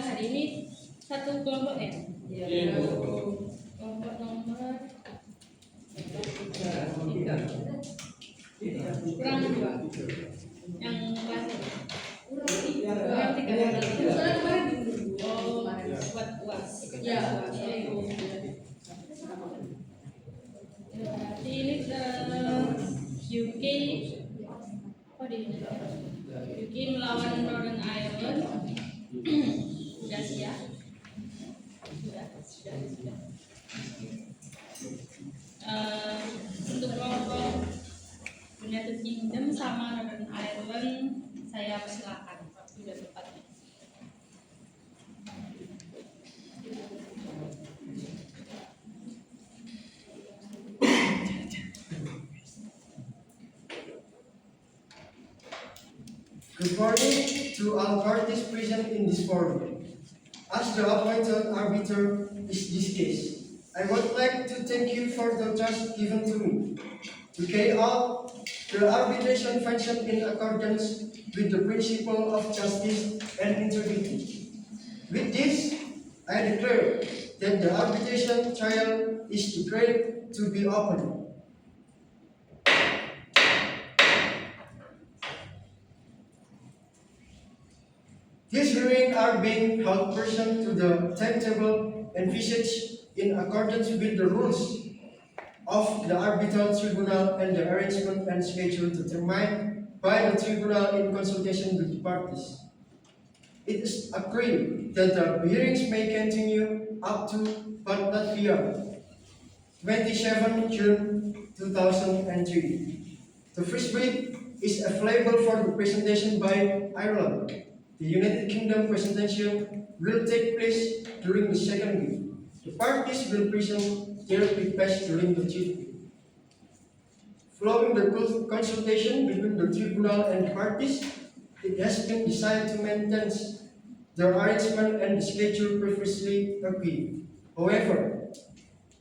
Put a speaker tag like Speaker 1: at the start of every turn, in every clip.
Speaker 1: Hari ini satu kelompok ya? Iya. Kelompok nomor 3. Kurang 2. Yang kelas kurang 3. Oh, buat UAS. Ya. Berarti ini UK. Apa di ini? UK melawan Northern Ireland. Sudah siap? Sudah. Untuk kelompok United Kingdom sama Northern Ireland, saya persilakan. Sudah tepatnya.
Speaker 2: Good morning to all parties present in this forum. As the appointed arbiter in this case, I would like to thank you for the trust given to me to carry out the arbitration function in accordance with the principle of justice and integrity. With this, I declare that the arbitration trial is declared to be open. These hearings are being held pursuant to the timetable envisaged in accordance with the rules of the arbitral tribunal and the arrangement and schedule determined by the tribunal in consultation with the parties. It is agreed that the hearings may continue up to but not beyond 27 June 2003. The first week is available for the presentation by Ireland. The United Kingdom presentation will take place during the second week. The parties will present their request during the third week. Following the consultation between the tribunal and the parties, it has been decided to maintain the arrangement and the schedule previously agreed. However,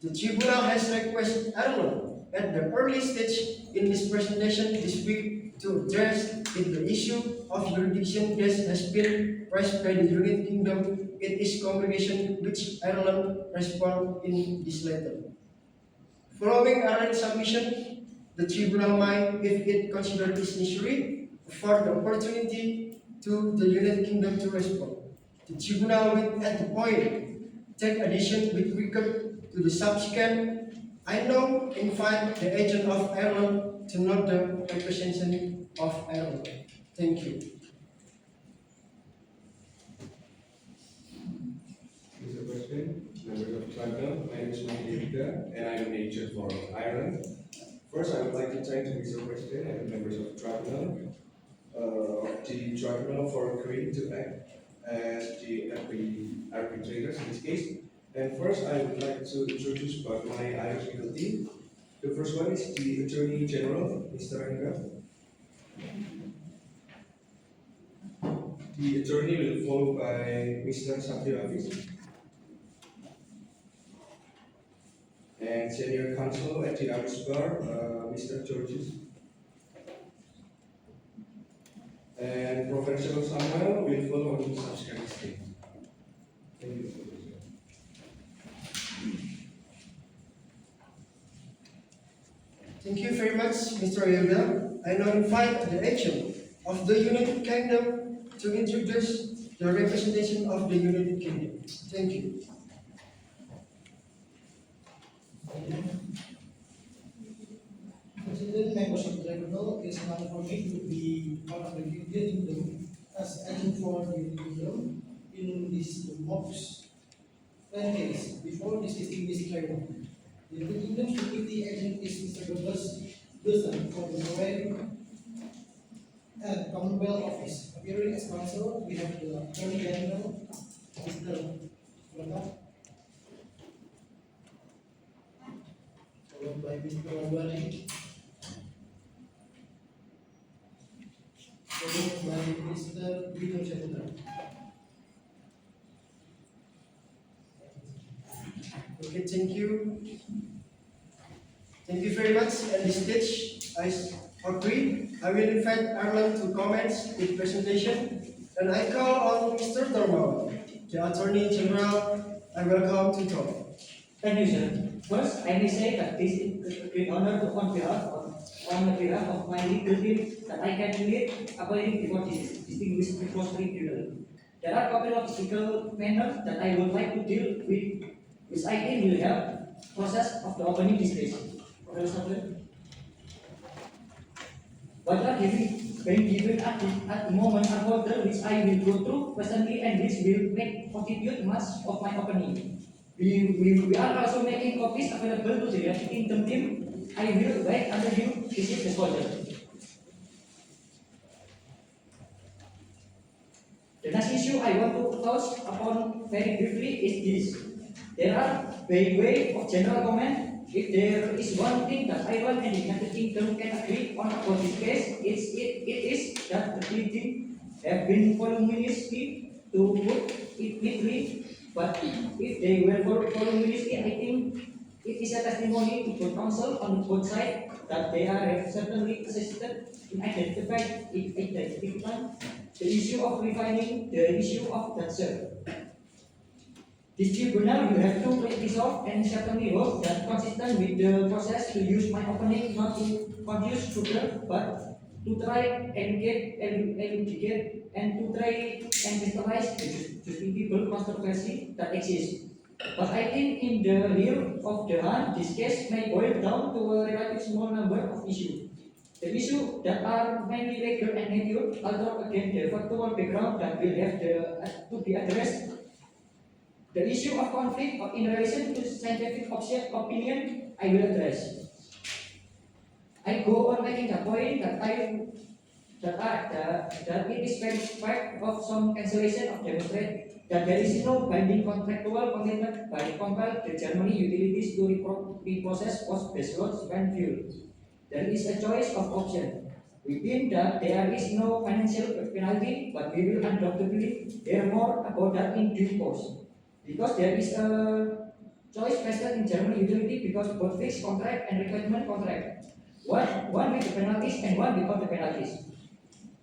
Speaker 2: the tribunal has requested Ireland at the early stage in this presentation this week to address the issue of jurisdiction that has been raised by the United Kingdom in its congregation, which Ireland responded in this letter. Following Ireland's submission, the tribunal might, if it considers it necessary, afford the opportunity to the United Kingdom to respond. The tribunal will, at the point, take addition with regard to the subsequent. I now invite the agent of Ireland to note the representation of Ireland. Thank you.
Speaker 3: Mr. President, members of the tribunal, my name is Mahdi and I am an agent for Ireland. First, I would like to thank Mr. President and the members of the tribunal for agreeing to act as the arbitrators in this case. And first, I would like to introduce about my Irish legal team. The first one is the Attorney General, Mr. Angga. The attorney will followed by Mr. Satya Hafiz. And Senior Counsel at the Irish Bar, Mr. Georges. And Professor Samuel will follow on the subsequent stage. Thank you.
Speaker 2: Thank you very much, Mr. Yoga. I now invite the agent of the United Kingdom to introduce the representation of the United Kingdom. Thank you.
Speaker 4: President, members of the tribunal, it is an honor for me to be part of the United Kingdom as agent for the United Kingdom in this MOPS case before this distinguished tribunal. The United Kingdom's security agent is Mr. Douglas Wilson for the Foreign and Commonwealth Office. Appearing as counsel, we have the Attorney General, Mr. Laut. by Mr. Wali, followed by Mr. Bino Chandra.
Speaker 2: Okay, thank you. Thank you very much. At this stage, I agree. I will invite Arlan to comment with presentation. And I call on Mr. Dormal, the Attorney General. I welcome to talk.
Speaker 5: Thank you, sir. First, I may say that this is a great honor to on behalf of my legal team that I can lead appearing before this distinguished tribunal. There are a couple of physical matters that I would like to deal with, which I think will help process of the opening this case. What are being given at the moment are folder which I will go through personally and which will constitute much of my opening. We are also making copies available to the intern team. I will wait until you receive the folder. The next issue I want to touch upon very briefly is this. There are by way of general comment. If there is one thing that I want and the United Kingdom can agree on about this case, it is that the pleading have been voluminously to put it neatly, but if they were voluminously, I think it is a testimony to the counsel on both sides that they are certainly assisted in identifying the issue of refining the issue of that serve. This tribunal will have to resolve and certainly hope that consistent with the process to use my opening not to confuse further, but to try educate and to try and crystallize the justifiable controversy that exists. But I think in the real of the hand, this case may boil down to a relatively small number of issues. The issues that are mainly legal and nature, although again the factual background that will have to be addressed. The issue of conflict in relation to scientific opinion, I will address. I go on making the point that it is very fact of some cancellation of demonstrate that there is no binding contractual commitment by compel the Germany utilities to reprocess post-base loads when fuel. There is a choice of option. Within that, there is no financial penalty, but we will undoubtedly hear more about that in due course. Because there is a choice vested in German utility because both fixed contract and requirement contract. One with the penalties and one without the penalties.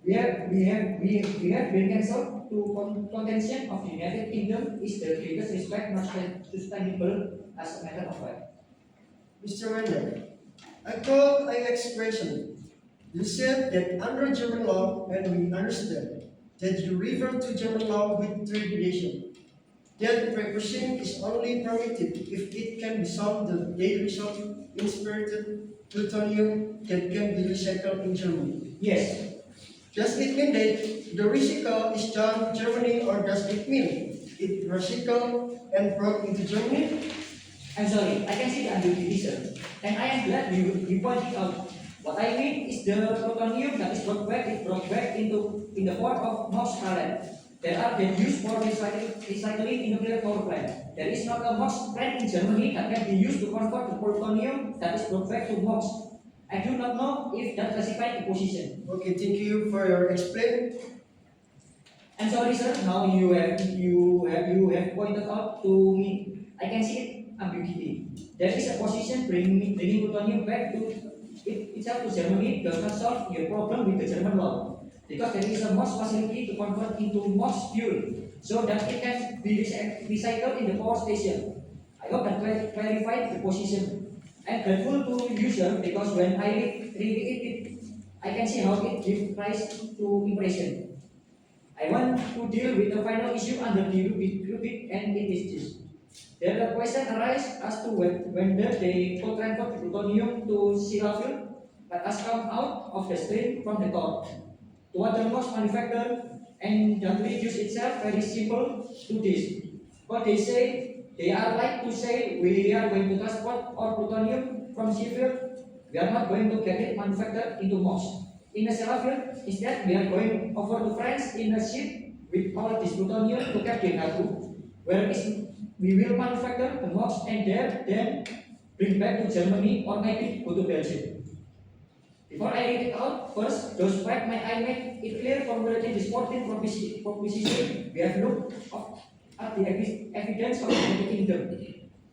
Speaker 5: We have been cancelled to contention of the United Kingdom is the greatest respect not sustainable as a matter of fact.
Speaker 2: Mr. Wender, I call an expression. You said that under German law, and we understand that you refer to German law with trepidation. That repurposing is only permitted if it can be solved the daily result in spirited plutonium that can be recycled in Germany.
Speaker 5: Yes.
Speaker 2: Does it mean that the recycle is done in Germany, or does it mean it recycled and brought into Germany?
Speaker 5: I'm sorry, I can see the ambiguity, sir. And I am glad you pointed out. What I mean is the plutonium that is brought back in the form of MOX pellet. There are then used for recycling in nuclear power plant. There is not a MOX plant in Germany that can be used to convert the plutonium that is brought back to MOX. I do not know if that classifies the position.
Speaker 2: Okay, thank you for your explain.
Speaker 5: I'm sorry, sir. Now you have pointed out to me. I can see ambiguity. There is a position bringing plutonium back to itself to Germany does not solve your problem with the German law. Because there is a MOX facility to convert into MOX fuel so that it can be recycled in the power station. I hope that clarified the position. I am grateful to the user because when I read it, I can see how it gives rise to impression. I want to deal with the final issue under the rubric and it is this. There are questions arise as to whether they could transfer the plutonium to Sila fuel that has come out of the stream from the core. To what the MOX manufacturer and the use itself very simple to this. What they say, they are like to say we are going to transport our plutonium from Sheffield. We are not going to get it manufactured into MOX. In a Sheffield, instead we are going over to France in a ship with all this plutonium to Captain Haku, where we will manufacture the MOX and there then bring back to Germany or maybe go to Belgium. Before I read it out, first, those fact my I make it clear formulating this 14 proposition. We have looked at the evidence of the kingdom.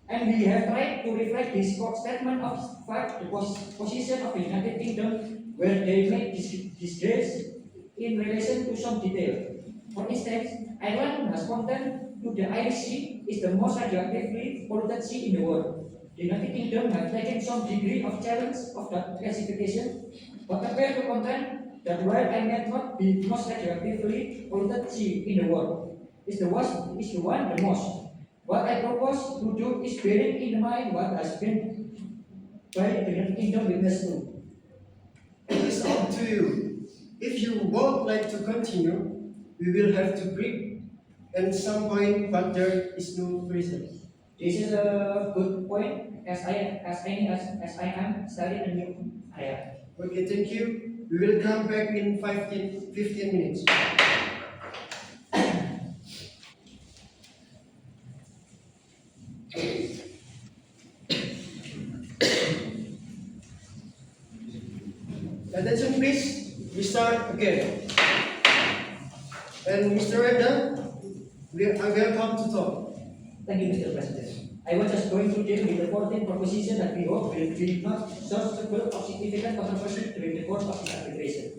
Speaker 5: And we have tried to reflect this statement of fact, the position of the United Kingdom, where they make disgrace in relation to some detail. For instance, Ireland has content to the Irish Sea is the most radioactively polluted sea in the world. The United Kingdom has taken some degree of challenge of that classification, but compared to content that while I may not be the most radioactively polluted sea in the world, is the one the most. What I propose to do is bearing in mind what has been by the United Kingdom witness to.
Speaker 2: It is up to you. If you won't like to continue, we will have to break at some point, but there is no reason.
Speaker 5: This is a good point as I am studying a new area.
Speaker 2: Okay, thank you. We will come back in 15 minutes. Attention please, we start again. And Mr. Renda, I welcome to talk.
Speaker 5: Thank you, Mr. President. I was just going to deal with the 14 proposition that we hope will be not susceptible of significant controversy during the course of this arbitration.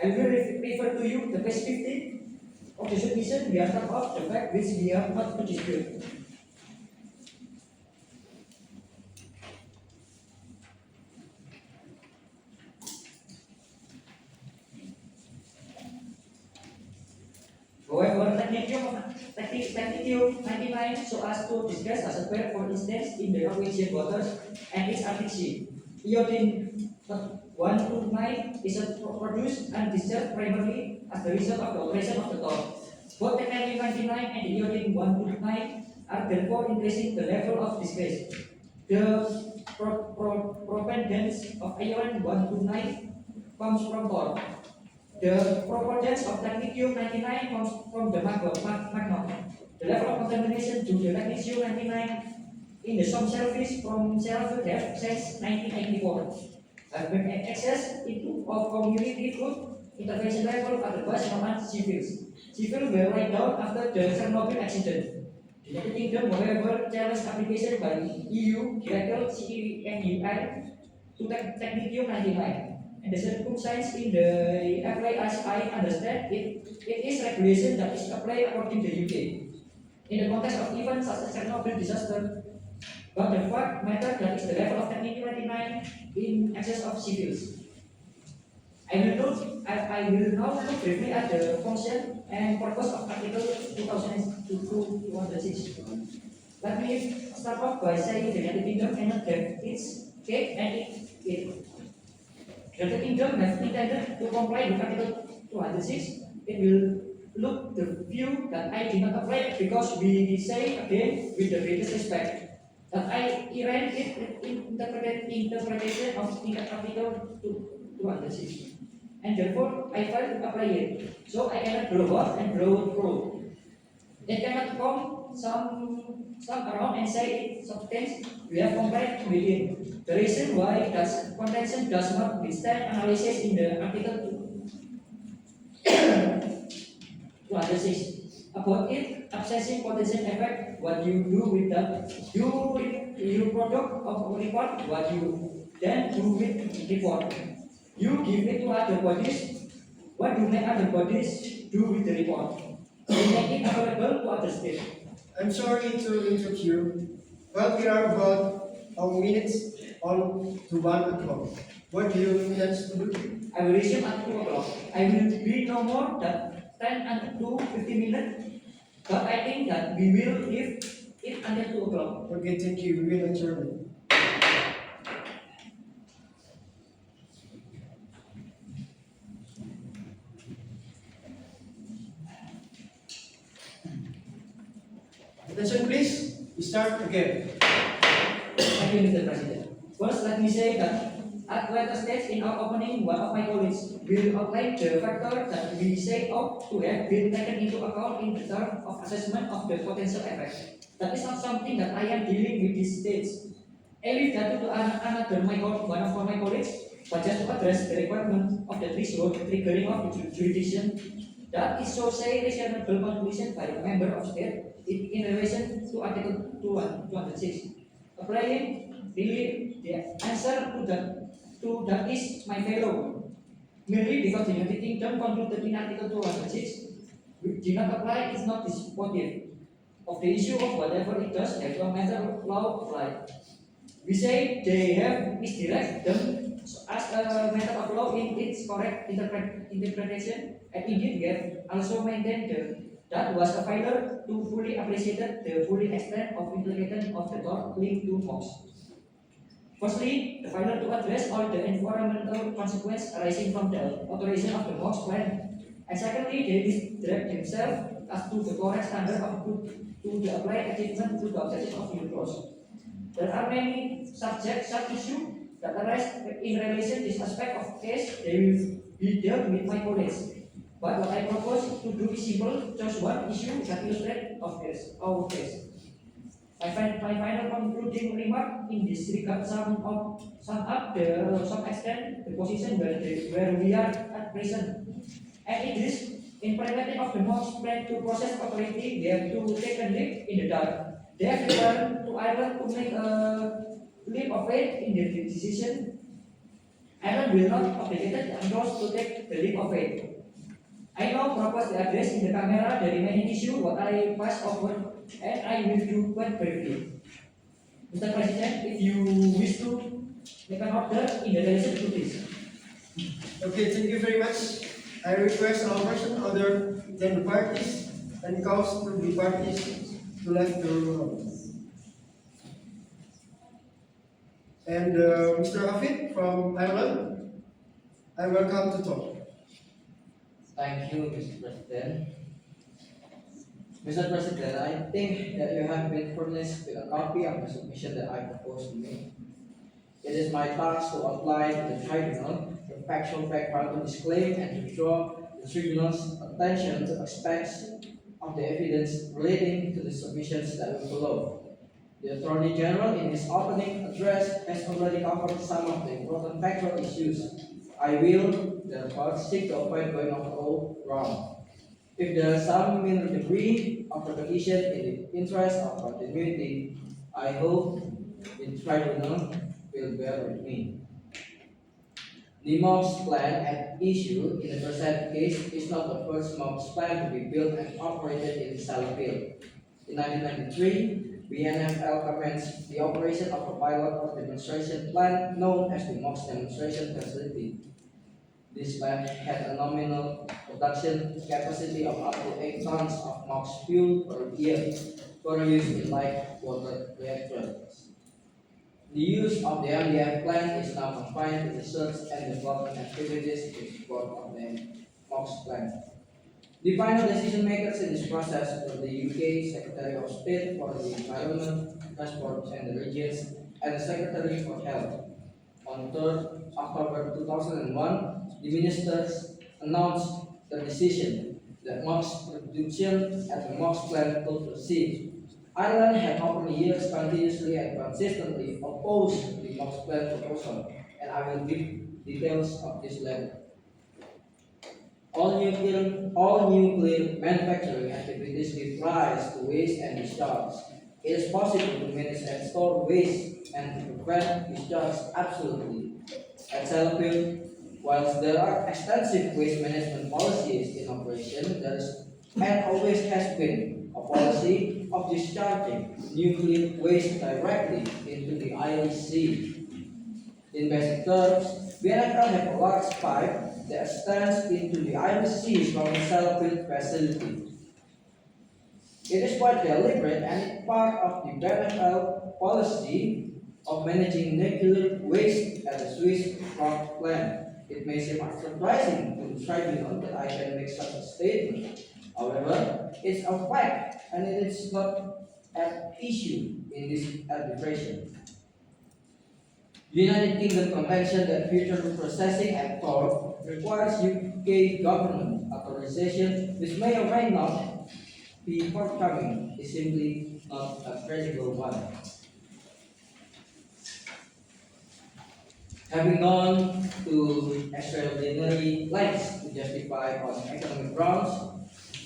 Speaker 5: I will refer to you the page 15 of the submission. We are talking of the fact which we are not to dispute. However, Technique 99 so as to discuss as a pair, for instance, in the Norwegian waters and its Arctic Sea. Iodine 129 is produced and discharged primarily as the result of the operation of the top. Both Technique 99 and the Iodine 129 are therefore increasing the level of disgrace. The propendence of iron 129 comes from Thor. The propendence of Technique 99 comes from the magma. The level of contamination due to Technique 99 in the some shellfish from shellfish depth since 1984 has been accessed into of community food intervention level at the base of civils. Civils were laid down after the Chernobyl accident. The United Kingdom, however, challenged application by EU Director CENUI to Technique 99. And the circumstance in the apply as I understand it is regulation that is applied according to the UK. In the context of events such as Chernobyl disaster, but the fact matter that is the level of Technique 99 in excess of civils. I will now look briefly at the function and purpose of Article 206. Let me start off by saying the United Kingdom cannot have its cake and eat it. The United Kingdom has intended to comply with Article 206. It will look the view that I did not apply because we say again with the greatest respect that I erred in interpretation of Article 206. And therefore I failed to apply it. So I cannot blow up and blow through. It cannot come some around and say it substance we have complied with it. The reason why that contention does not withstand analysis in the Article 206 about it accessing potential effect. What you do with that, you product of report. What you then do with report. You give it to other bodies. What do make other bodies do with the report? You make it available to other states.
Speaker 2: I'm sorry to interrupt you, but we are about a minutes on to 1 o'clock. What do you intend to do?
Speaker 5: I will resume at 2 o'clock. I will be no more than 10 and 50 minutes, but I think that we will leave it until 2 o'clock.
Speaker 2: Okay, thank you. We will adjourn. Attention please, we start again.
Speaker 5: Thank you, Mr. President. First, let me say that at later stage in our opening, one of my colleagues will outline the factor that we say ought to have been taken into account in the term of assessment of the potential effect. That is not something that I am dealing with these states. I leave that to one of my colleagues, but just to address the requirement of the threshold triggering of the jurisdiction, that is so say reasonable conclusion by a member of state in relation to Article 206. Applying really the answer to that is my fellow. Merely because the United Kingdom concluded in Article 206 which did not apply is not dispositive of the issue of whatever it does as a matter of law apply. We say they have misdirect them as a matter of law in its correct interpretation, and indeed we have also maintained that was a failure to fully appreciate the full extent of implication of the tort linked to MOX. Firstly, the failure to address all the environmental consequences arising from the authorization of the MOX plan. And secondly, they misdirect themselves as to the correct standard of to the applied achievement to the objective of Hukum. There are many sub-issues that arise in relation to this aspect of case. They will be dealt with my colleagues. But what I propose to do is simple, just one issue that illustrates our case. My final concluding remark in this regard sum up to some extent the position where we are at present. And it is implementing of the MOX plan to process authority, they have to take a leap in the dark. They have to learn to Ireland to make a leap of faith in their decision. Ireland will not obligated and those to take the leap of faith. I now propose to address in the camera the remaining issue what I pass over and I will do quite briefly. Mr. President, if you wish to make an order in relation to this.
Speaker 2: Okay, thank you very much. I request all person other than the parties and cause to the parties to left the room. And Mr. Hafid from Ireland, I welcome to talk.
Speaker 6: Thank you, Mr. President. Mr. President, I think that you have been furnished with a copy of the submission that I propose to make. It is my task to apply to the tribunal the factual background to this claim and to draw the tribunal's attention to aspects of the evidence relating to the submissions that will follow. The Attorney General, in his opening address, has already covered some of the important factual issues. I will, therefore, seek to avoid going off all wrong. If there is some minor degree of repetition in the interest of continuity, I hope the tribunal will bear with me. The MOX plan at issue in the present case is not the first MOX plan to be built and operated in Sellafield. In 1993, BNFL commenced the operation of a pilot or demonstration plant known as the MOX demonstration facility. This plant had a nominal production capacity of up to 8 tons of MOX fuel per year for use in light water reactors. The use of the MDF plant is now confined to research and development activities in support of the MOX plant. The final decision makers in this process were the UK Secretary of State for the Environment, Transport and the Regions and the Secretary for Health. On 3rd October 2001, the ministers announced the decision that MOX production at the MOX plant could proceed. Ireland had over the years continuously and consistently opposed the MOX plant proposal, and I will give details of this later. All nuclear manufacturing activities give rise to waste and discharge. It is possible to manage and store waste and to prevent discharge absolutely. At Sellafield, whilst there are extensive waste management policies in operation, there is and always has been a policy of discharging nuclear waste directly into the Irish Sea. In basic terms, BNFL have a large pipe that extends into the Irish Sea from the Sellafield facility. It is quite deliberate and it's part of the BNFL policy of managing nuclear waste at the Swiss rock plant. It may seem surprising to the tribunal that I can make such a statement. However, it's a fact and it is not an issue in this arbitration. The United Kingdom Convention that future processing at court requires UK government authorization, which may or may not be forthcoming, is simply not a credible one. Having gone to extraordinary lengths to justify on economic grounds,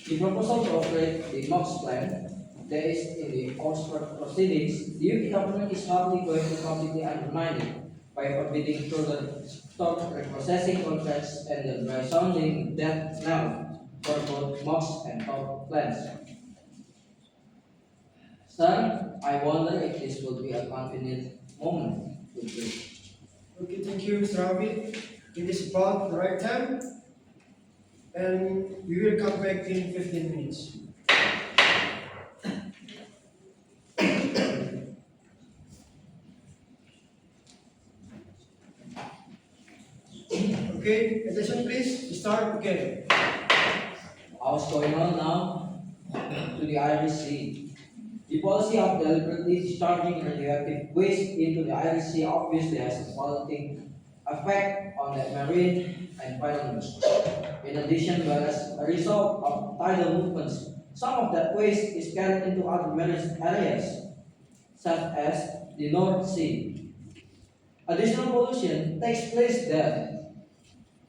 Speaker 6: the proposal to operate the MOX plan that is in the Oxford proceedings, the UK government is hardly going to completely undermine it by forbidding further stock reprocessing contracts and by sounding death knell for both MOX and top plans. Sir, I wonder if this will be a convenient moment to break.
Speaker 2: Okay, thank you, Mr. Ravi. It is about the right time, and we will come back in 15 minutes. Okay, attention please, start again.
Speaker 6: What's going on now? To the Irish Sea. The policy of deliberately discharging radioactive waste into the Irish Sea obviously has a positive effect on the marine environment. In addition, whereas a result of tidal movements, some of that waste is carried into other marine areas, such as the North Sea. Additional pollution takes place there.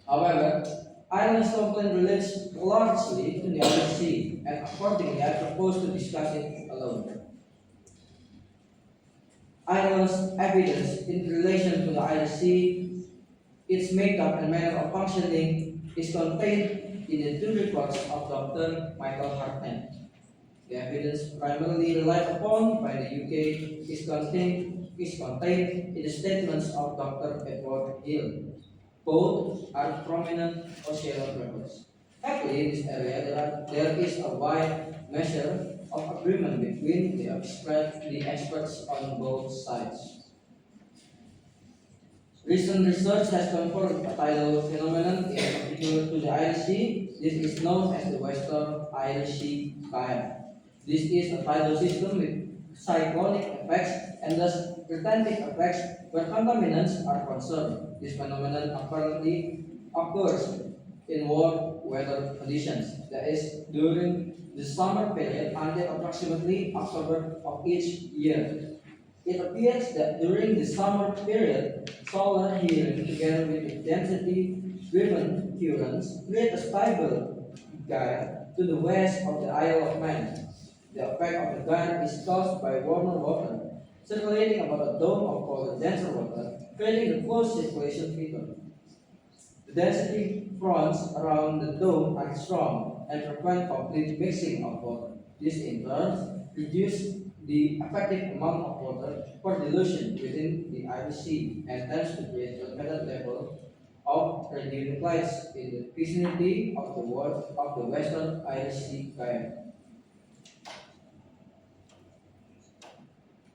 Speaker 6: However, Ireland's complaint relates largely to the Irish Sea, and accordingly, I propose to discuss it alone. Ireland's evidence in relation to the Irish Sea, its makeup and manner of functioning, is contained in the two reports of Dr. Michael Hartnett. The evidence primarily relied upon by the UK is contained in the statements of Dr. Edward Hill. Both are prominent oceanographers. Happily, in this area, there is a wide measure of agreement between the experts on both sides. Recent research has confirmed a tidal phenomenon in particular to the Irish Sea. This is known as the Western Irish Sea Gyre. This is a tidal system with cyclonic effects and thus retentive effects where contaminants are concerned. This phenomenon apparently occurs in warm weather conditions, that is, during the summer period until approximately October of each year. It appears that during the summer period, solar heating together with the density-driven currents create a stable gyre to the west of the Isle of Man. The effect of the gyre is caused by warmer water circulating about a dome of colder, denser water, creating a closed circulation feature. The density fronts around the dome are strong and prevent complete mixing of water. This in turn reduces the effective amount of water for dilution within the Irish Sea and tends to create a better level of radionuclides in the vicinity of the Western Irish Sea Gyre.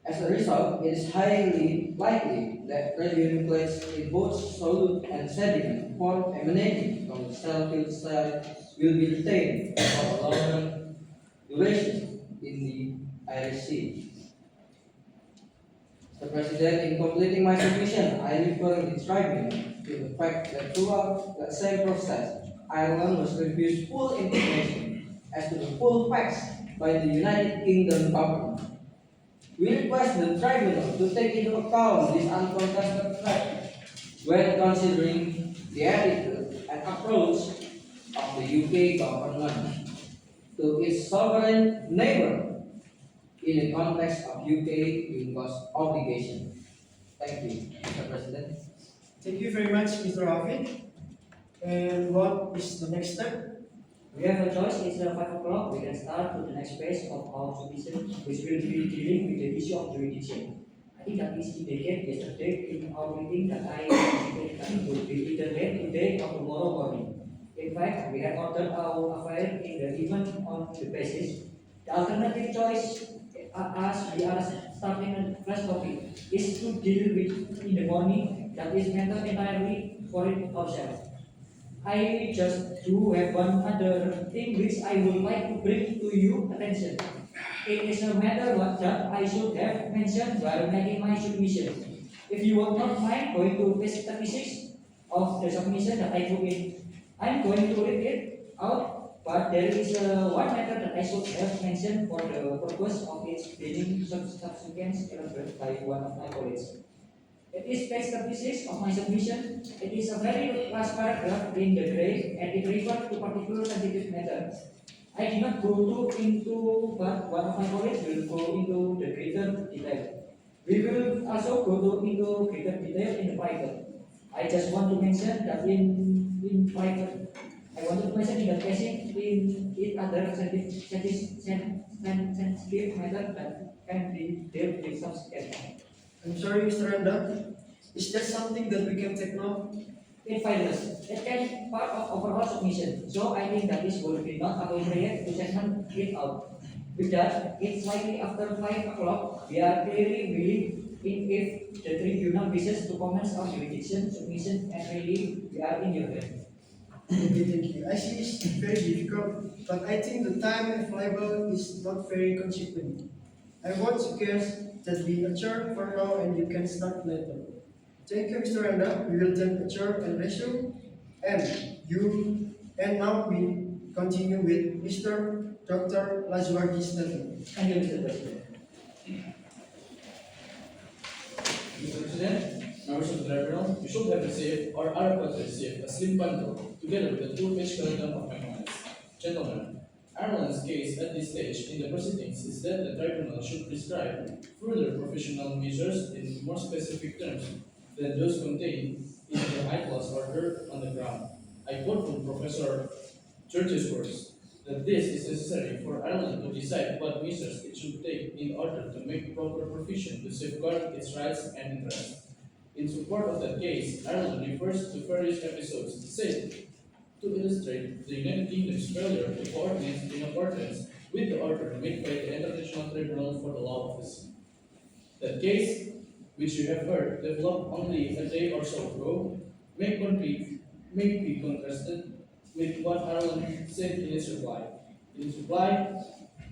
Speaker 6: As a result, it is highly likely that radionuclides in both solute and sediment formed emanating from the shellfield side will be retained for a longer duration in the Irish Sea. Mr. President, in completing my submission, I refer the tribunal to the fact that throughout that same process, Ireland was refused full information as to the full facts by the United Kingdom government. We request the tribunal to take into account this uncontested fact when considering the attitude and approach of the UK government to its sovereign neighbor in the context of UK UNCLOS obligation. Thank you, Mr. President.
Speaker 2: Thank you very much, Mr. Ravi. And what is the next step?
Speaker 5: We have a choice. It's 5 o'clock. We can start with the next phase of our submission, which will be dealing with the issue of jurisdiction. I think that is indicated yesterday in our meeting that I anticipated that it would be either late today or tomorrow morning. In fact, we have ordered our affair in the event on the basis. The alternative choice, as we are starting a fresh topic, is to deal with in the morning. That is matter entirely for it ourselves. I just do have one other thing which I would like to bring to you attention. It is a matter what that I should have mentioned while making my submission. If you would not mind going to page 36 of the submission that I put in, I'm going to read it out, but there is one matter that I should have mentioned for the purpose of its being subsequently elaborated by one of my colleagues. It is page 36 of my submission. It is a very last paragraph in the gray and it refers to particular scientific matter. I did not go into, but one of my colleagues will go into the greater detail. We will also go into greater detail in the private. I just want to mention that in private, I want to mention in the casing in other sensitive matter that can be dealt with subsequently.
Speaker 2: I'm sorry, Mr. Randa. Is that something that we can take now?
Speaker 5: In finals, it can be part of overall submission. So I think that this would be not appropriate to segment it out. With that, it's slightly after 5 o'clock. We are clearly willing in if the tribunal wishes to comment on jurisdiction, submission, and really we are in your hand.
Speaker 2: Okay, thank you. I see it's very difficult, but I think the time available is not very consequent. I want to suggest that we adjourn for now and you can start later. Thank you, Mr. Randa. We will then adjourn and resume. And now we continue with Mr. Dr. Lazwardi's statement.
Speaker 5: Thank you, Mr. President.
Speaker 7: Mr. President, members of the tribunal, you should have received or are about to receive a slim bundle together with a two-page skeleton of my comments. Gentlemen, Ireland's case at this stage in the proceedings is that the tribunal should prescribe further professional measures in more specific terms than those contained in the high class order on the ground. I quote from Professor Church's words that this is necessary for Ireland to decide what measures it should take in order to make proper provision to safeguard its rights and interests. In support of that case, Ireland refers to various episodes said to illustrate the United Kingdom's failure to coordinate in accordance with the order made by the International Tribunal for the Law of the Sea. That case, which you have heard developed only a day or so ago, may be contrasted with what Ireland said in its reply. In its reply,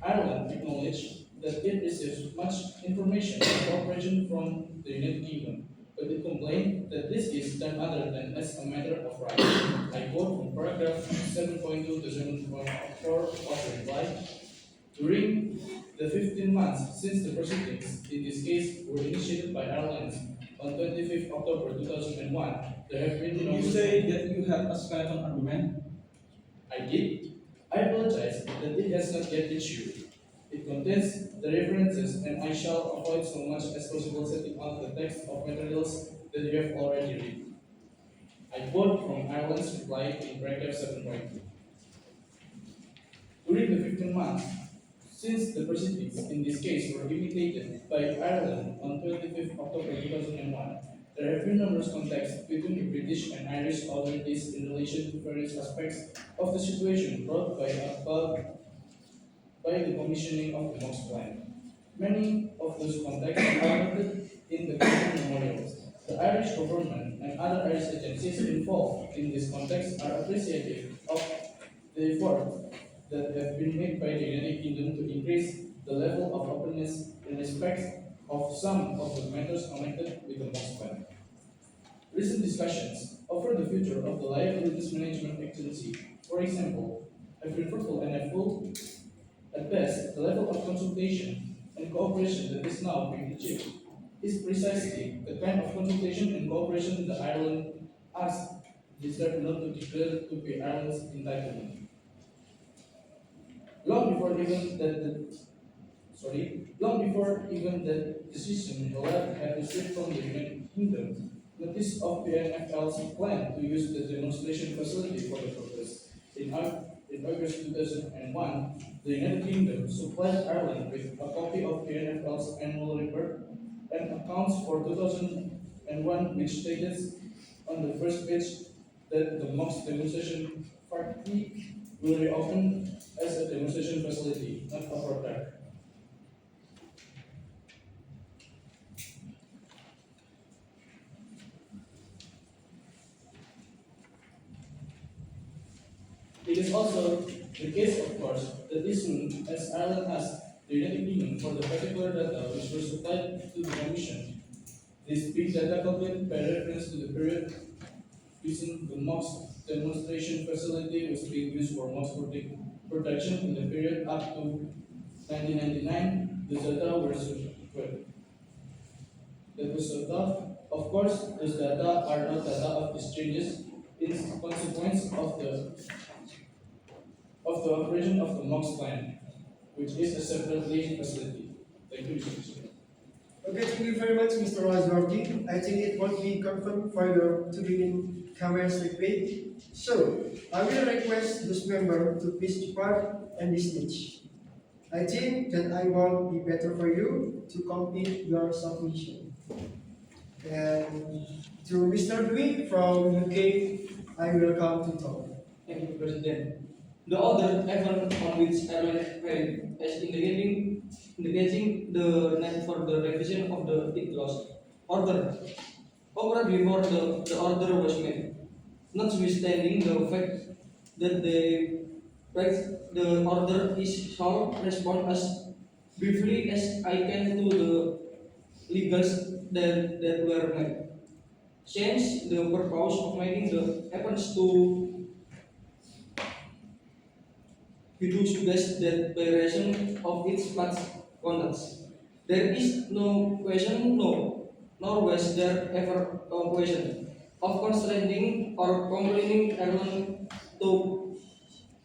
Speaker 7: Ireland acknowledged that it receives much information and cooperation from the United Kingdom, but it complained that this is done other than as a matter of right. I quote from paragraph 7.2 to 7.4 of the reply. During the 15 months since the proceedings in this case were initiated by Ireland on 25th October 2001, there have been no...
Speaker 8: You say that you have a skeleton argument.
Speaker 7: I did. I apologize that it has not yet reached you. It contains the references, and I shall avoid so much as possible setting out the text of materials that you have already read. I quote from Ireland's reply in paragraph 7.2. During the 15 months since the proceedings in this case were initiated by Ireland on 25th October 2001, there have been numerous contacts between the British and Irish authorities in relation to various aspects of the situation brought about by the commissioning of the MOX plan. Many of those contacts are noted in the Kelompok memorials. The Irish government and other Irish agencies involved in this context are appreciative of the effort that have been made by the United Kingdom to increase the level of openness in respect of some of the matters connected with the MOX plan. Recent discussions over the future of the Liabilities Management Agency, for example, have been fruitful and have full. At best, the level of consultation and cooperation that is now being achieved is precisely the kind of consultation and cooperation that Ireland asked this tribunal to declare to be Ireland's entitlement. Long before even that decision, the Laut had received from the United Kingdom notice of PNFL's plan to use the demonstration facility for the purpose. In August 2001, the United Kingdom supplied Ireland with a copy of PNFL's annual report and accounts for 2001, which stated on the first page that the MOX demonstration facility will reopen as a demonstration facility, not a product. It is also the case, of course, that as soon as Ireland asked the United Kingdom for the particular data which were supplied to the Commission, this big data contained by reference to the period using the MOX demonstration facility was being used for MOX production in the period up to 1999, the data were that was data. Of course, those data are not data of exchanges. It's consequence of the operation of the MOX plant, which is a separately facility. Thank you, Mr. President.
Speaker 2: Okay, thank you very much, Mr. Rajwardi. I think it won't be confirmed further to be in camera's repeat. So, I will request this member to please depart and dismiss. I think that I will be better for you to complete your submission. And to Mr. Dwi from UK, I will come to talk.
Speaker 9: Thank you, President. The other event on which airline failed as indicating the need for the revision of the it loss order. Over before the order was made, notwithstanding the fact that the order is shall respond as briefly as I can to the legals that were made. Change the purpose of making the happens to we do suggest that variation of its past conducts. There is no question, nor was there ever a question of constraining or complaining airline to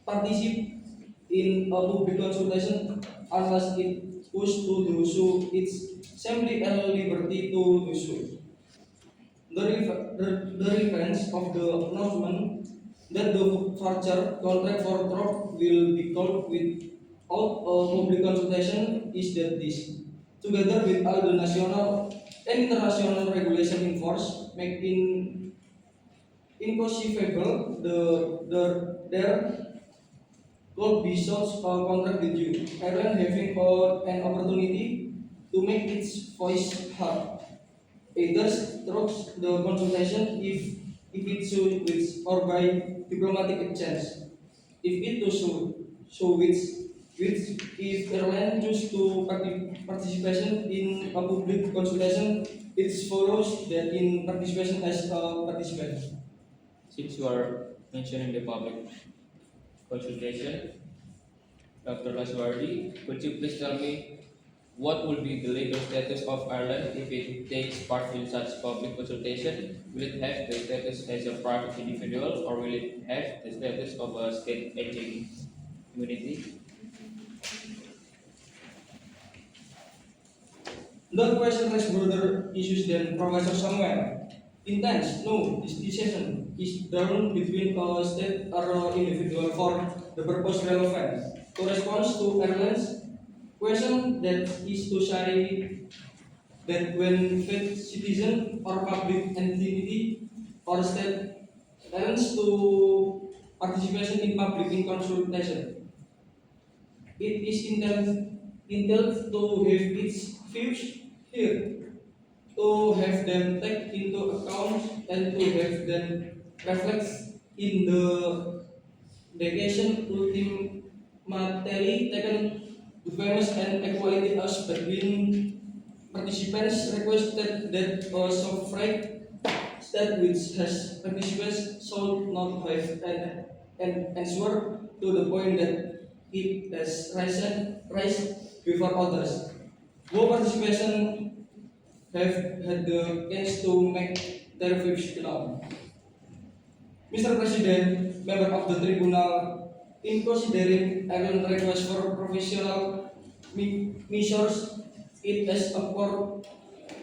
Speaker 9: participate in a public consultation unless it wishes to do so. It's simply a liberty to do so. The reference of the announcement that the further contract for drop will be called without a public consultation is that this, together with all the national and international regulation in force, make inconceivable there could be such a contract with you. Airline having an opportunity to make its voice heard. Either through the consultation if it should with or by diplomatic exchange. If it to so which if airline choose to participation in a public consultation, it follows that in participation as a participant.
Speaker 10: Since you are mentioning the public consultation, Dr. Laswardi, could you please tell me what will be the legal status of Ireland if it takes part in such public consultation? Will it have the status as a private individual or will it have the status of a state agency community?
Speaker 9: That question raises broader issues than Professor Samuel intends. No, this decision is drawn between a state or individual for the purpose relevant. To respond to Ireland's question that is to say that when state citizen or public entity or state tends to participation in public in consultation, it is intended to have its views here, to have them take into account and to have them reflect in the dedication ultimately taken the fairness and equality as between participants requested that a sovereign state which has participants should not have an answer to the point that it has raised before others. Both participation have had the chance to make their views known. Mr. President, member of the tribunal, in considering Ireland's request for professional measures, it has accord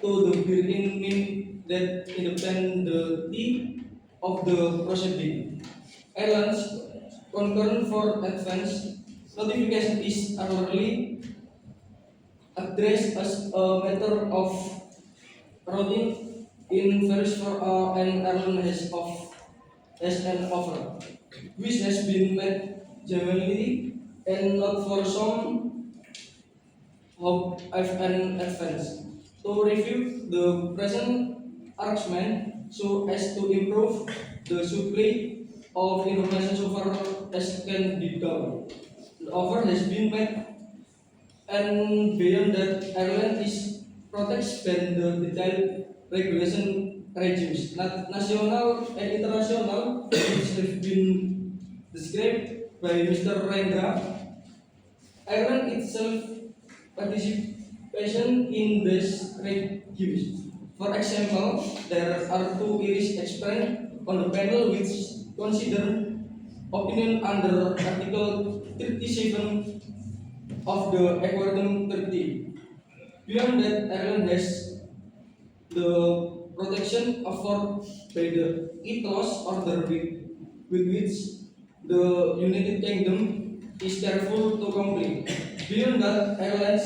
Speaker 9: to the beginning that independently of the proceeding. Ireland's concern for advance notification is early addressed as a matter of routine in various for an Ireland has an offer, which has been made genuinely and not for some hope of an advance. To review the present argument so as to improve the supply of information so far as can be done. The offer has been made and beyond that Ireland is protected by the detailed regulation regimes, national and international, which have been described by Mr. Rendra. Ireland itself participation in these regimes For example, there are two Irish explained on the panel which consider opinion under Article 37 of the Aquarium Treaty. Beyond that, Ireland has the protection offered by the ethos order with which the United Kingdom is careful to comply. Beyond that, Ireland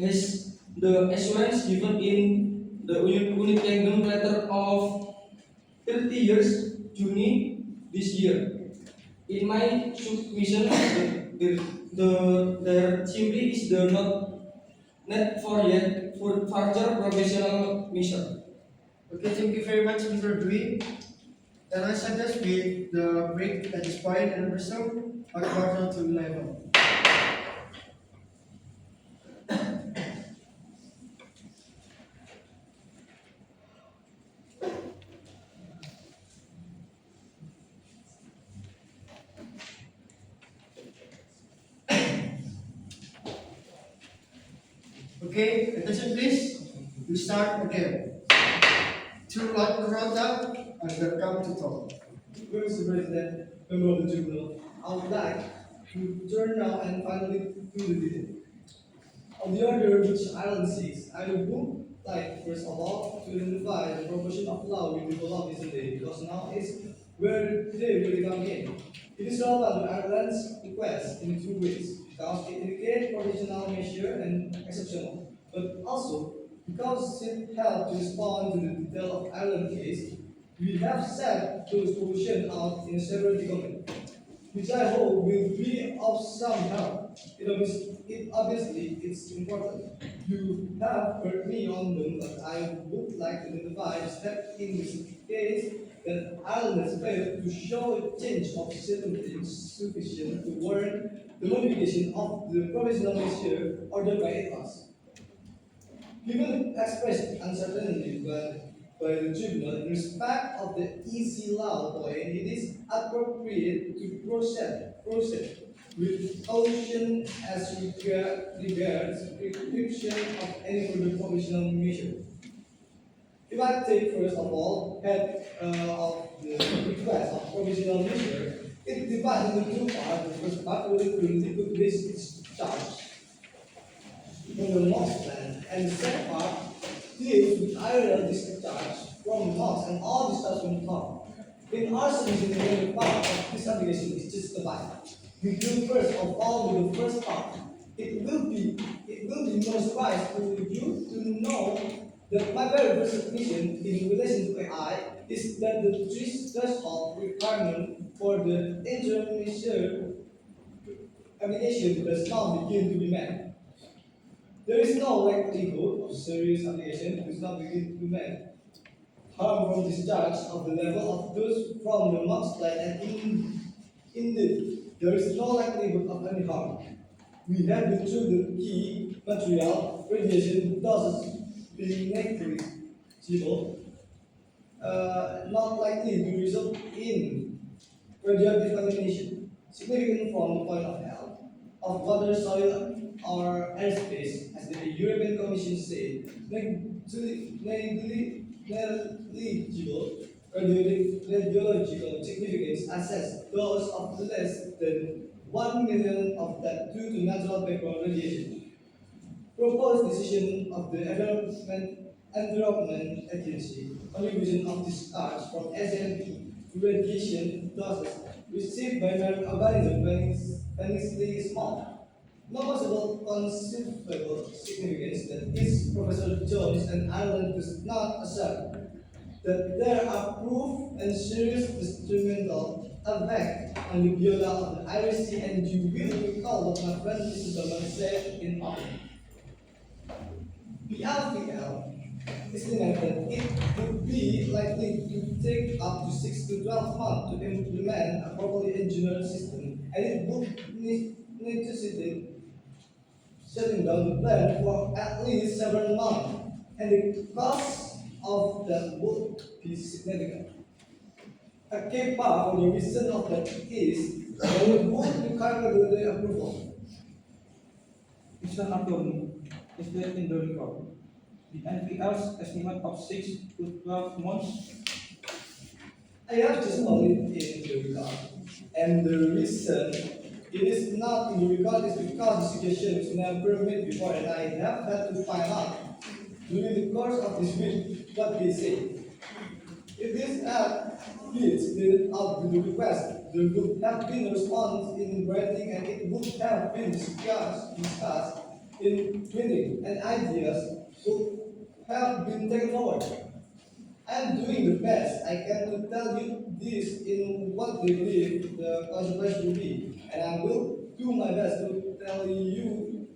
Speaker 9: has the assurance given in the United Kingdom letter of 30 years June this year. In my submission, there simply is the not for yet for further professional mission.
Speaker 2: Okay, thank you very much, Mr. Dwi. Then I suggest we the break at this point and resume at 11:45. Okay, attention please. We start again. Two Laut Corona and welcome to talk.
Speaker 4: Mr. President, member of the tribunal, I would like to turn now and finally to the debate. On the order which Ireland seeks, I would like, first of all, to identify the proportion of law we develop today, because now is where they really come in. It is relevant to Ireland's request in two ways, because it indicates provisional measure and exceptional, but also because it helps to respond to the detail of Ireland case. We have set those provisions out in several documents, which I hope will be of some help. Obviously it's important. You have heard me on them, but I would like to identify a step in this case that Ireland has failed to show a change of circumstance sufficient to warrant the modification of the provisional measure ordered by us. Given expressed uncertainty by the tribunal in respect of the easy law point, it is appropriate to proceed with caution as regards prescription of any further provisional measure. If I take first of all head of the request of provisional measure, it divides into two parts. The first part will include this charge from the NOx plan, and the second part deals with Ireland discharge from the NOx and all discharge from the top. In our submission, the part of this application is justified. We do first of all with the first part. It will be no surprise to you to know that my very first submission in relation to AI is that the threshold requirement for the interim measure application does not begin to be met. There is no likelihood of serious application does not begin to be met. Harm from discharge of the level of those from the NOx plan, and indeed, there is no likelihood of any harm. We have been through the key material radiation doses being negligible, not likely to result in radioactive contamination, significant from the point of health, of water, soil, or airspace, as the European Commission said, negligible radiological significance assess those of less than 1 million of that due to natural background radiation. Proposed decision of the Environment Agency contribution of discharge from SMP to radiation doses received by marine organisms phonetically small. No possible conceivable significance that is Professor Jones and Ireland does not assert that there are proof and serious detrimental effect on the viola of the Irish Sea, and you will recall what my friend Mr. Bellman said in August. The LPL estimated it would be likely to take up to 6 to 12 months to implement a properly engineered system, and it would necessitate shutting down the plant for at least 7 months, and the cost of that would be significant. A key part for the reason of that is that it would require regulatory approval.
Speaker 8: Mr. Attorney, is that in the record?
Speaker 9: the NPL's estimate of 6 to 12 months.
Speaker 4: I have just only in the record. And the reason it is not in the record is because the suggestion was never made before and I have had to find out during the course of this week what they say. If this had been split out with the request, there would have been a response in writing and it would have been discussed in meeting and ideas would have been taken forward. I am doing the best I can to tell you this in what they believe the consequence will be, and I will do my best to tell you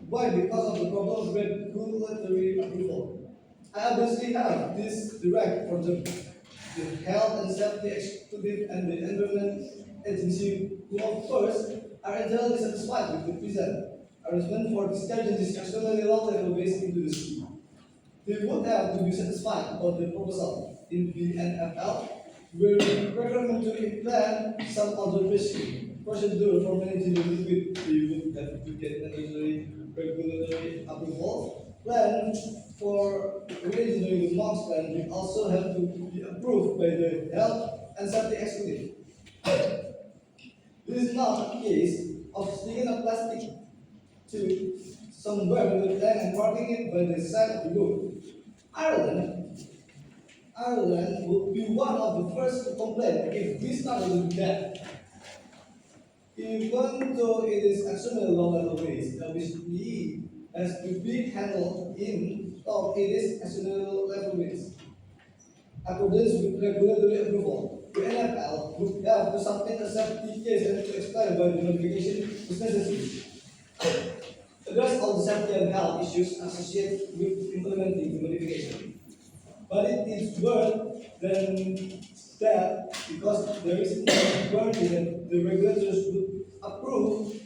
Speaker 4: why because of the problem with regulatory approval. I obviously have this direct from the Health and Safety Executive and the Environment Agency, who of course are entirely satisfied with the present arrangement for discharging this extremely low level waste into the sea. They would have to be satisfied about the proposal in the NFL, where we recommend to implement some observation procedure for managing the liquid. They would have to get an regulatory approval plan for re-engineering the MOX plan. We also have to be approved by the Health and Safety Executive. This is not a case of sticking a plastic to somewhere with the tank and parking it by the side of the road. Ireland would be one of the first to complain if we started with that. Even though it is extremely low level waste, WCE has to be handled in of it is extremely low level waste. Accordance with regulatory approval, the NFL would have to submit a safety case and to explain why the notification is necessary. Address all the safety and health issues associated with implementing the modification. But it is worse than that because there is no guarantee that the regulators would approve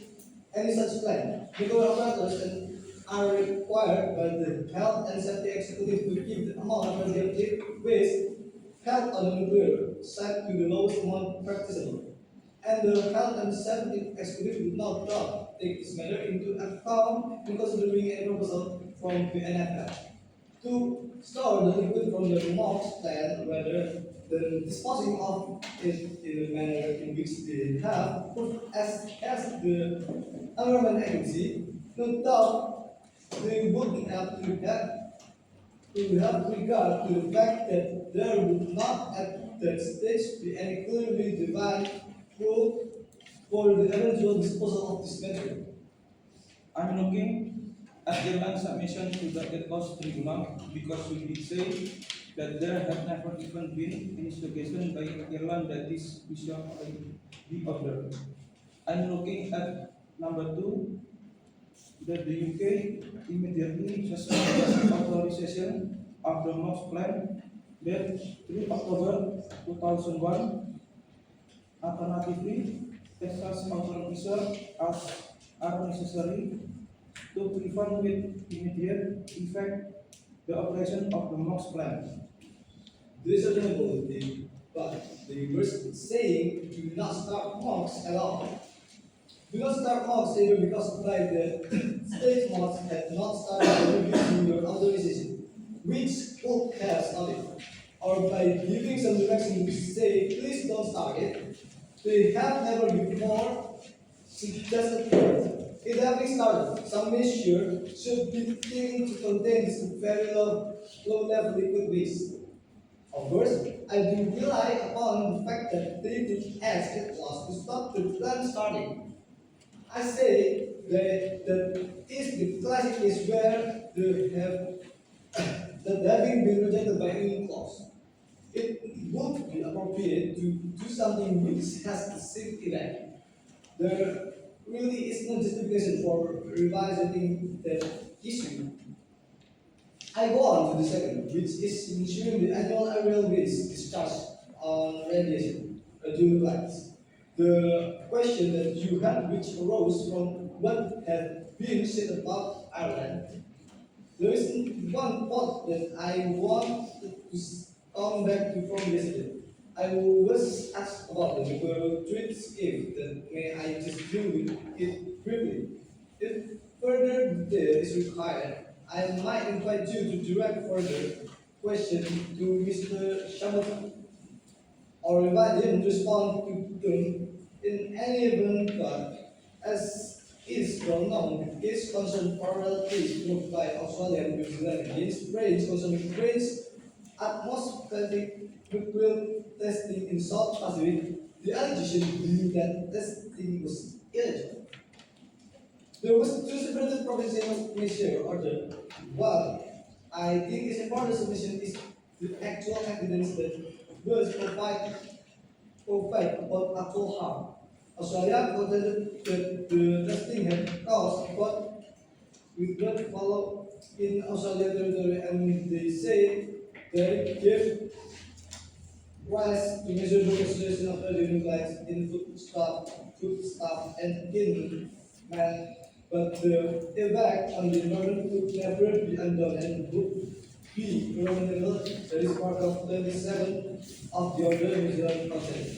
Speaker 4: any such plan. Legal operators are required by the Health and Safety Executive to keep the amount of radioactive waste held on the nuclear site to the lowest amount practicable. And the Health and Safety Executive would not take this matter into account in considering a proposal from the NFL to store the liquid from the MOX plant rather than disposing of it in a manner in which they have put as the Environment Agency. No doubt they wouldn't have to have regard to the fact that there would not at that stage be any clearly defined rule for the eventual disposal of this material.
Speaker 9: I'm looking at Ireland's submission to the Ethics Tribunal because we did say that there have never even been any suggestion by Ireland that this issue be ordered. I'm looking at number 2, that the UK immediately suspended the authorization of the MOX plan that through October 2001. Alternatively, Texas authorities are necessary to prevent with immediate effect the operation of the MOX plant.
Speaker 4: This is reasonable, but the verse saying do not start MOX at all. Do not start MOX either because by the state MOX had not started reviewing your authorization, which could have started, or by giving some direction to say please don't start it. They have never before suggested it having started. Some measure should be taken to contain this very low level liquid waste. Of course, I do rely upon the fact that they did ask it was to stop the plant starting. I say that is the classic case where they have that having been rejected by any clause. It would be appropriate to do something which has the same effect. There really is no justification for revisiting the issue. I go on to the second, which is ensuring the annual aerial waste discharge on radiation radionuclides. The question that you had, which arose from what had been said about Ireland, there is one point that I want to come back to from yesterday. I was asked about the nuclear treats if that may I just deal with it briefly. If further detail is required, I might invite you to direct further question to Mr. Shamata, or invite him to respond to them in any event. But as is well known, the case concerned parallel case moved by Australia and New Zealand against brains concerning brains atmospheric nuclear testing in South Pacific, the allegation being that testing was illegal. There was two separate provincial measure order. One, I think it's important submission is the actual evidence that was provide about actual harm. Australia contended that the testing had caused but with not follow in Australia territory, and they say that it gave rise to measurable concentration of radionuclides in foodstuff and in man. But the effect on the environment could never be undone and would be phenomenal. That is part of 27 of the order New Zealand content.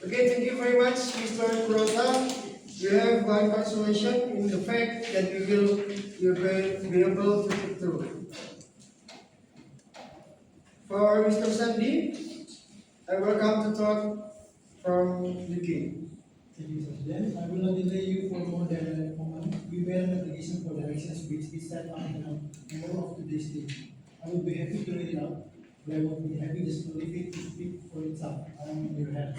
Speaker 2: Okay, thank you very much, Mr. Kurota. You have one consolation in the fact that you will be able to put through. For Mr. Sandy, I welcome to talk from UK.
Speaker 4: Thank you, President. I will not delay you for more than a moment. We bear an application for directions which is set out in the middle of today's day. I will be happy to read it out, but I will be happy just to leave it to speak for itself. I am in your hands.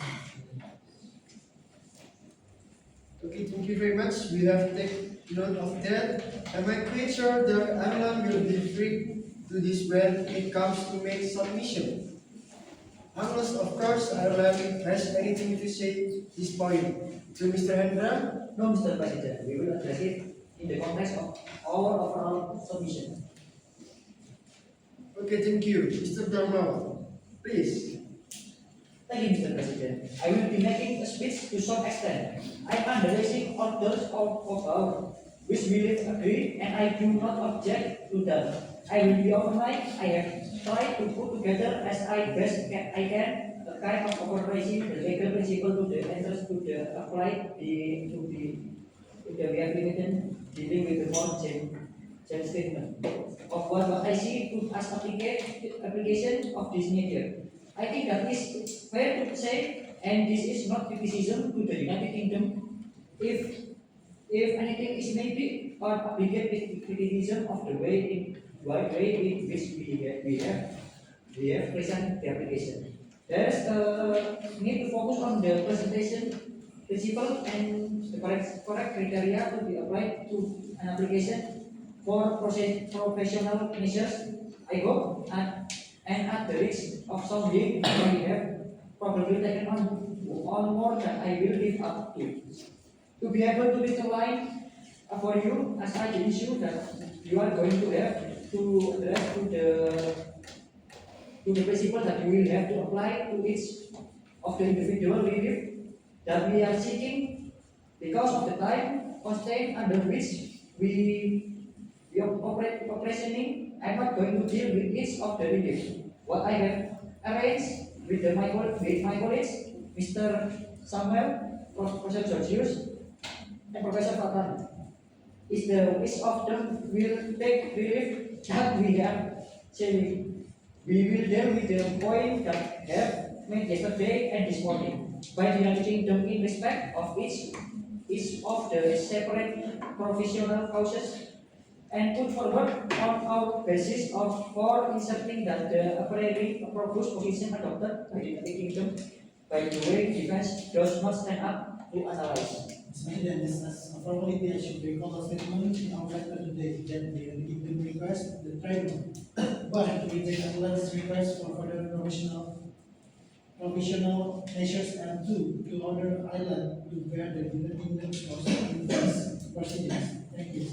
Speaker 2: Okay, thank you very much. We have taken note of that. Am I quite sure the Amlam will be free to this when it comes to make submission? Unless, of course, Amlam has anything to say this point. To Mr. Hendra,
Speaker 5: No, Mr. President, we will address it in the context of our overall submission.
Speaker 2: okay, thank you. Mr. Dharma, please.
Speaker 5: Thank you, Mr. President. I will be making a speech to some extent. I am underrating orders of power, which we will agree, and I do not object to them. I will be overnight. I have tried to put together as I best I can a kind of overriding the legal principle to the interest to the applied to the rehabilitation dealing with the more change statement of what I see to as application of this nature. I think that is fair to say, and this is not criticism to the United Kingdom. If anything is maybe or obligate criticism of the way in which we have present the application. There is a need to focus on the presentation principle and the correct criteria to be applied to an application for professional measures. I hope and at the risk of sounding we have probably taken on more than I will live up to. To be able to read the line for you as I the issue that you are going to have to address to the principle that you will have to apply to each of the individual relief that we are seeking because of the time constraint under which we are operationing. I'm not going to deal with each of the relief. What I have arranged with my colleagues, Mr. Samuel, Professor Georgius, and Professor Fatan, is the which of them will take relief that we have saying. We will deal with the point that have made yesterday and this morning by dividing them in respect of each of the separate professional causes and put forward on our basis of for inserting that the proposed position adopted by the United Kingdom by the way defense does not stand up to analyze.
Speaker 4: President, this is a formality. I should recall a statement in our letter today that the United Kingdom request the tribunal, but we take Ireland's request for further provisional measures and to order Ireland to bear the United Kingdom's cost in these proceedings. Thank you.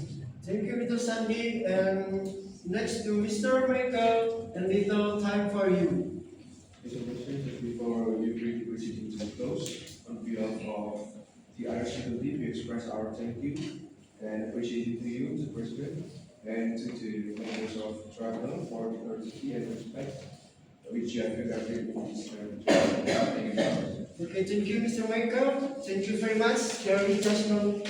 Speaker 2: Thank you, Mr. Sandy. And next to Mr. Michael, a little time for you.
Speaker 3: Mr. President, just before we bring the proceedings to a close, on behalf of the Irish community, we express our thank you and appreciation to you, Mr. President, and to the members of the tribunal for the courtesy and respect which you have regarded in this
Speaker 2: Okay, thank you, Mr. Michael. Thank you very much. There is just no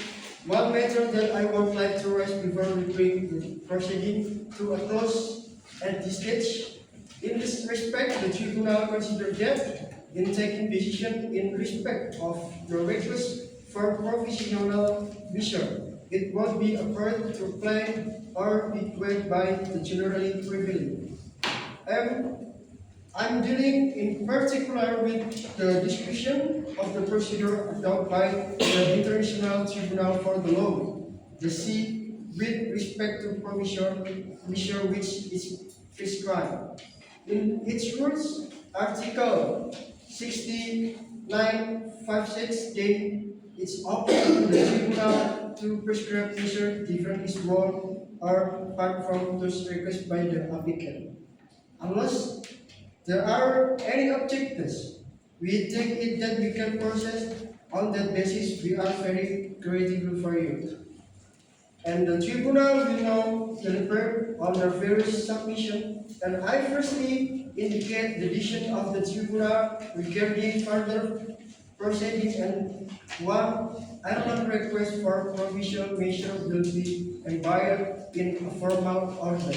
Speaker 2: One matter that I would like to raise before we bring the proceeding to a close at this stage. In this respect, the tribunal considered that in taking decision in respect of the request for provisional measure, it won't be appropriate to claim or be weighed by the generally prevailing. I'm dealing in particular with the description of the procedure adopted by the International Tribunal for the Law, the C, with respect to provisional measure which is prescribed. In its rules, Article 6956 states it's up to the tribunal to prescribe measure different is wrong or apart from those requested by the applicant. Unless there are any objectives, we take it that we can process on that basis. We are very grateful for you. And the tribunal will now deliver on the various submissions. And I firstly indicate the decision of the tribunal regarding further proceedings, and one Ireland request for provisional measure will be environed in a formal order.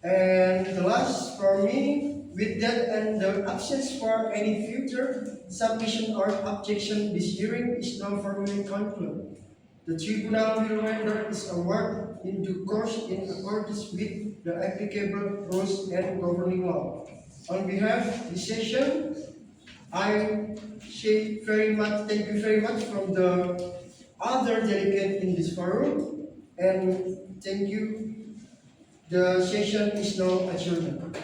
Speaker 2: And the last for me, with that and the absence for any future submission or objection, this hearing is now formally concluded. The tribunal will render its award in due course in accordance with the applicable rules and governing law. On behalf of this session, I say thank you very much from the other delegate in this forum, and thank you. The session is now adjourned.